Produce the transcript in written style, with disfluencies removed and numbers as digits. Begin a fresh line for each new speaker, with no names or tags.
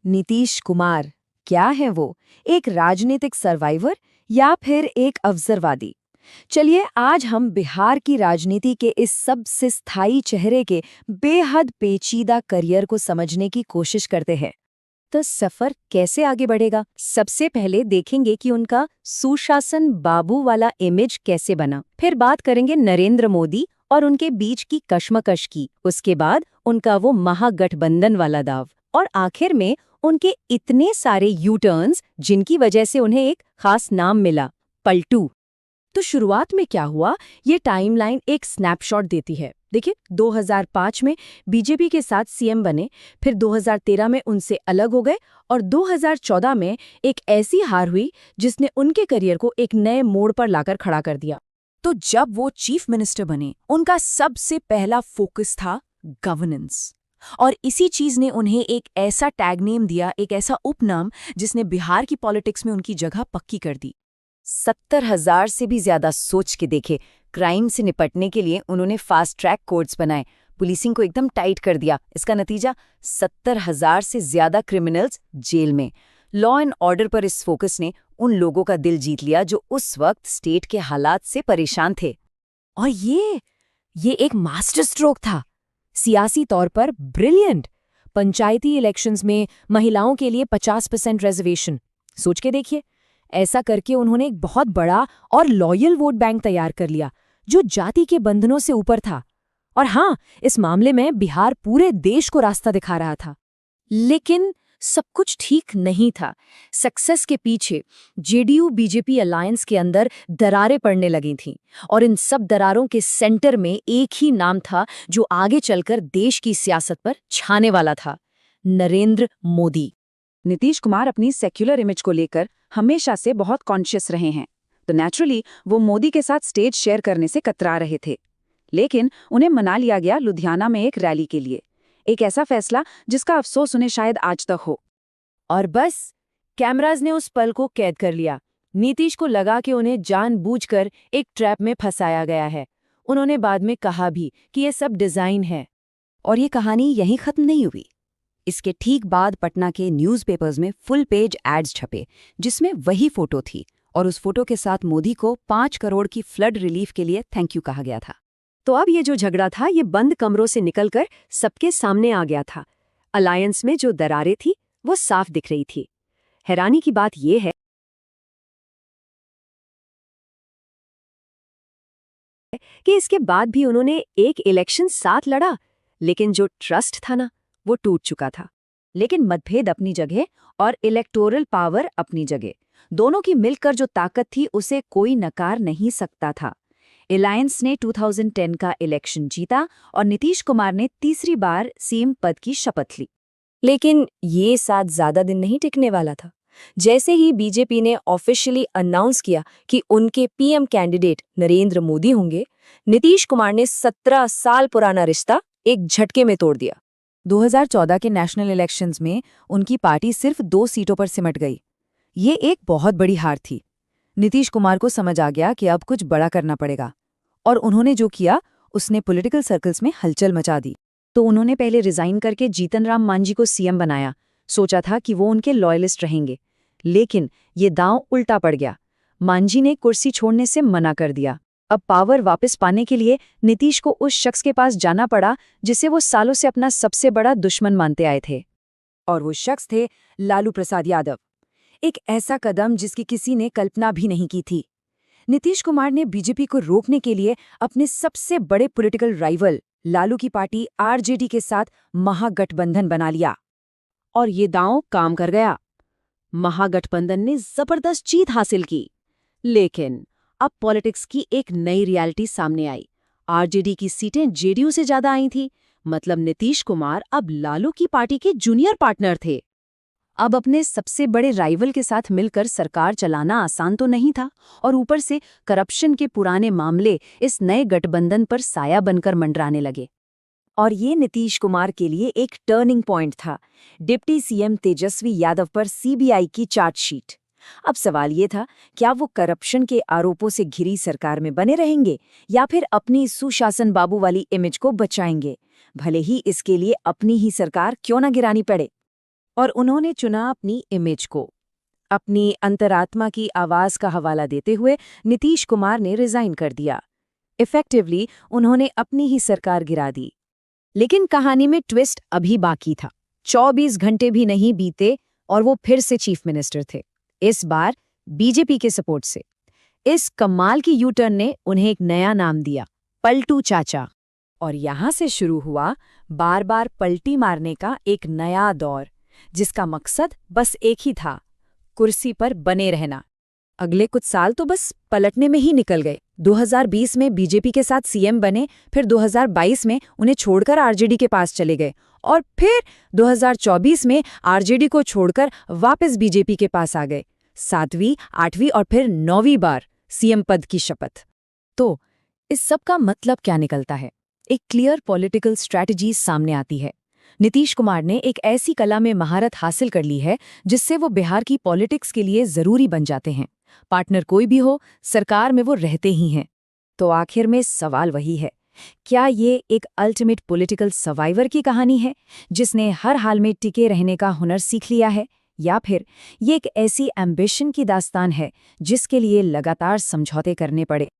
नीतीश कुमार क्या है वो? एक राजनीतिक सर्वाइवर या फिर एक अवसरवादी? चलिए आज हम बिहार की राजनीति के इस सबसे स्थायी चेहरे के बेहद पेचीदा करियर को समझने की कोशिश करते हैं। तो सफर कैसे आगे बढ़ेगा? सबसे पहले देखेंगे कि उनका सुशासन बाबू वाला इमेज कैसे बना। फिर बात करेंगे नरेंद्र मोदी और उनके बीच की कश्मकश की। उसके बाद उनका वो महागठबंधन वाला दाव। और आखिर में उनके इतने सारे यू टर्न्स जिनकी वजह से उन्हें एक खास नाम मिला, पलटू। तो शुरुआत में क्या हुआ, ये टाइमलाइन एक स्नैपशॉट देती है। देखिए 2005 में बीजेपी के साथ सीएम बने, फिर 2013 में उनसे अलग हो गए और 2014 में एक ऐसी हार हुई जिसने उनके करियर को एक नए मोड़ पर लाकर खड़ा कर दिया। तो जब वो चीफ मिनिस्टर बने, उनका सबसे पहला फोकस था गवर्नेंस। और इसी चीज ने उन्हें एक ऐसा टैग नेम दिया, एक ऐसा उपनाम जिसने बिहार की पॉलिटिक्स में उनकी जगह पक्की कर दी। 70,000 से भी ज्यादा सोच के देखे क्राइम से निपटने के लिए उन्होंने फास्ट ट्रैक कोर्ट्स बनाए, पुलिसिंग को एकदम टाइट कर दिया। इसका नतीजा 70,000 से ज्यादा क्रिमिनल्स जेल में। लॉ एंड ऑर्डर पर इस फोकस ने उन लोगों का दिल जीत लिया जो उस वक्त स्टेट के हालात से परेशान थे। और ये एक मास्टर स्ट्रोक था, सियासी तौर पर ब्रिलियंट। पंचायती इलेक्शंस में महिलाओं के लिए 50% रिजर्वेशन, सोच के देखिए। ऐसा करके उन्होंने एक बहुत बड़ा और लॉयल वोट बैंक तैयार कर लिया जो जाति के बंधनों से ऊपर था। और हाँ, इस मामले में बिहार पूरे देश को रास्ता दिखा रहा था। लेकिन सब कुछ ठीक नहीं था। सक्सेस के पीछे जेडीयू बीजेपी अलायंस के अंदर दरारें पड़ने लगी थीं और इन सब दरारों के सेंटर में एक ही नाम था जो आगे चलकर देश की सियासत पर छाने वाला था, नरेंद्र मोदी।
नीतीश कुमार अपनी सेक्युलर इमेज को लेकर हमेशा से बहुत कॉन्शियस रहे हैं, तो नेचुरली वो मोदी के साथ स्टेज शेयर करने से कतरा रहे थे। लेकिन उन्हें मना लिया गया लुधियाना में एक रैली के लिए, एक ऐसा फैसला जिसका अफसोस उन्हें शायद आज तक हो।
और बस कैमराज ने उस पल को कैद कर लिया। नीतीश को लगा कि उन्हें जानबूझकर एक ट्रैप में फंसाया गया है। उन्होंने बाद में कहा भी कि ये सब डिजाइन है। और ये कहानी यहीं खत्म नहीं हुई। इसके ठीक बाद पटना के न्यूज़पेपर्स में फुल पेज एड्स छपे जिसमें वही फोटो थी और उस फोटो के साथ मोदी को 5 करोड़ की फ्लड रिलीफ के लिए थैंक यू कहा गया था। तो अब ये जो झगड़ा था ये बंद कमरों से निकलकर सबके सामने आ गया था। अलायंस में जो दरारें थी वो साफ दिख रही थी। हैरानी की बात यह है कि इसके बाद भी उन्होंने एक इलेक्शन साथ लड़ा, लेकिन जो ट्रस्ट था ना, वो टूट चुका था। लेकिन मतभेद अपनी जगह और इलेक्टोरल पावर अपनी जगह, दोनों की मिलकर जो ताकत थी उसे कोई नकार नहीं सकता था। अलायंस ने 2010 का इलेक्शन जीता और नीतीश कुमार ने तीसरी बार सीएम पद की शपथ ली। लेकिन ये साथ ज्यादा दिन नहीं टिकने वाला था। जैसे ही बीजेपी ने ऑफिशियली अनाउंस किया कि उनके पीएम कैंडिडेट नरेंद्र मोदी होंगे, नीतीश कुमार ने 17 साल पुराना रिश्ता एक झटके में तोड़ दिया। 2014 के नेशनल इलेक्शंस में उनकी पार्टी सिर्फ 2 सीटों पर सिमट गई। ये एक बहुत बड़ी हार थी। नीतीश कुमार को समझ आ गया कि अब कुछ बड़ा करना पड़ेगा, और उन्होंने जो किया उसने पॉलिटिकल सर्कल्स में हलचल मचा दी। तो उन्होंने पहले रिजाइन करके जीतन राम मांझी को सीएम बनाया। सोचा था कि वो उनके लॉयलिस्ट रहेंगे, लेकिन ये दांव उल्टा पड़ गया। मांझी ने कुर्सी छोड़ने से मना कर दिया। अब पावर वापस पाने के लिए नीतीश को उस शख्स के पास जाना पड़ा जिसे वो सालों से अपना सबसे बड़ा दुश्मन मानते आए थे, और वो शख्स थे लालू प्रसाद यादव। एक ऐसा कदम जिसकी किसी ने कल्पना भी नहीं की थी। नीतीश कुमार ने बीजेपी को रोकने के लिए अपने सबसे बड़े पॉलिटिकल राइवल लालू की पार्टी आरजेडी के साथ महागठबंधन बना लिया, और ये दांव काम कर गया। महागठबंधन ने जबरदस्त जीत हासिल की। लेकिन अब पॉलिटिक्स की एक नई रियलिटी सामने आई। आरजेडी की सीटें जेडीयू से ज्यादा आई थी, मतलब नीतीश कुमार अब लालू की पार्टी के जूनियर पार्टनर थे। अब अपने सबसे बड़े राइवल के साथ मिलकर सरकार चलाना आसान तो नहीं था, और ऊपर से करप्शन के पुराने मामले इस नए गठबंधन पर साया बनकर मंडराने लगे। और ये नीतीश कुमार के लिए एक टर्निंग पॉइंट था। डिप्टी सीएम तेजस्वी यादव पर सीबीआई की चार्जशीट। अब सवाल ये था, क्या वो करप्शन के आरोपों से घिरी सरकार में बने रहेंगे या फिर अपनी सुशासन बाबू वाली इमेज को बचाएंगे, भले ही इसके लिए अपनी ही सरकार क्यों न गिरानी पड़े।
और उन्होंने चुना अपनी इमेज को। अपनी अंतरात्मा की आवाज का हवाला देते हुए नीतीश कुमार ने रिजाइन कर दिया। इफेक्टिवली उन्होंने अपनी ही सरकार गिरा दी।
लेकिन कहानी में ट्विस्ट अभी बाकी था। 24 घंटे भी नहीं बीते और वो फिर से चीफ मिनिस्टर थे, इस बार बीजेपी के सपोर्ट से। इस कमाल की यू टर्न ने उन्हें एक नया नाम दिया, पलटू चाचा।
और यहां से शुरू हुआ बार बार पलटी मारने का एक नया दौर, जिसका मकसद बस एक ही था, कुर्सी पर बने रहना।
अगले कुछ साल तो बस पलटने में ही निकल गए। 2020 में बीजेपी के साथ सीएम बने, फिर 2022 में उन्हें छोड़कर आरजेडी के पास चले गए, और फिर 2024 में आरजेडी को छोड़कर वापस बीजेपी के पास आ गए। 7वीं, 8वीं और फिर 9वीं बार सीएम पद की शपथ। तो इस सब का मतलब क्या निकलता है? एक क्लियर पॉलिटिकल स्ट्रैटेजी सामने आती है। नीतीश कुमार ने एक ऐसी कला में महारत हासिल कर ली है जिससे वो बिहार की पॉलिटिक्स के लिए जरूरी बन जाते हैं। पार्टनर कोई भी हो, सरकार में वो रहते ही हैं। तो आखिर में सवाल वही है, क्या ये एक अल्टीमेट पॉलिटिकल सर्वाइवर की कहानी है जिसने हर हाल में टिके रहने का हुनर सीख लिया है, या फिर ये एक ऐसी एम्बिशन की दास्तान है जिसके लिए लगातार समझौते करने पड़े?